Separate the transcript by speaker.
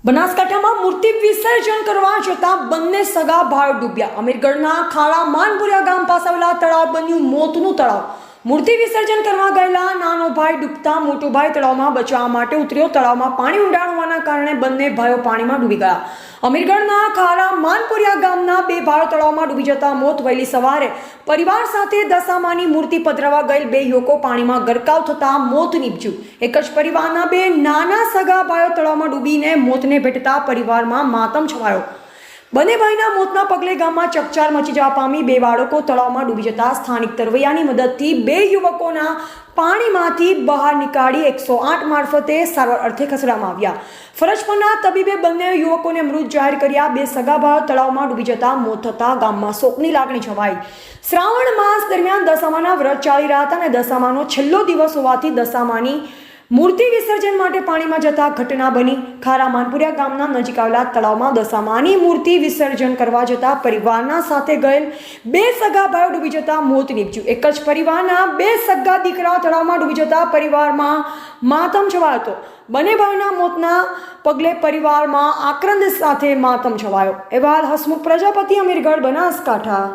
Speaker 1: બનાસકાંઠામાં મૂર્તિ વિસર્જન કરવા જતાં બંને સગા ભાઈઓ ડૂબ્યા। અમીરગઢના ખાડા માનપુરિયા ગામ પાસે આવેલા તળાવ બન્યું મોતનું તળાવ। મૂર્તિ વિસર્જન કરવા ગયેલા નાનો ભાઈ ડૂબતા મોટો ભાઈ તળાવમાં બચાવવા માટે ઉતર્યો। તળાવમાં પાણી ઊંડાણ હોવાના કારણે બંને ભાઈઓ પાણીમાં ડૂબી ગયા। અમીરગઢના ખાડા માનપુરિયા ગામના બે ભાઈઓ તળાવમાં ડૂબી જતા મોત। વહેલી સવારે પરિવાર સાથે દશામાની મૂર્તિ પધરાવવા ગયેલ બે યુવકો પાણીમાં ગરકાવ થતા મોત નીપજ્યું। એક જ પરિવારના બે નાના સગા ભાઈઓ તળાવમાં ડૂબીને મોતને ભેટતા પરિવારમાં માતમ છવાયો। બંને ભાઈના મોતના પગલે ગામમાં ચકચાર મચી જવા પામી। બે બાળકો તળાવમાં ડૂબી જતા સ્થાનિક તરવૈયાની મદદથી બે યુવકોના પાણીમાંથી બહાર નીકાળી 108 મારફતે સારવાર અર્થે ખસેડવામાં આવ્યા। ફરજ પરના તબીબે બંને યુવકોને મૃત જાહેર કર્યા। બે સગા ભાઈઓ તળાવમાં ડૂબી જતા મોત થતાં ગામમાં શોકની લાગણી છવાઈ। શ્રાવણ માસ દરમિયાન દશામાના વ્રત ચાલી રહ્યા હતા અને દશામાનો છેલ્લો દિવસ હોવાથી દશામાની મૂર્તિ વિસર્જન માટે પાણીમાં જતા ઘટના બની। ખારા માનપુરિયા ગામના નજીક આવેલા તળાવમાં દશામાની મૂર્તિ વિસર્જન કરવા જતા પરિવારના સાથે ગયેલ બે સગા ભાઈઓ ડૂબી જતા મોત નીપજ્યું। એક જ પરિવારના બે સગા દીકરાઓ તળાવમાં ડૂબી જતા પરિવારમાં માતમ છવાયો હતો। બંને ભાઈઓના મોતના પગલે પરિવારમાં આક્રંદ સાથે માતમ છવાયો। અહેવાલ હસમુખ પ્રજાપતિ, અમીરગઢ, બનાસકાંઠા।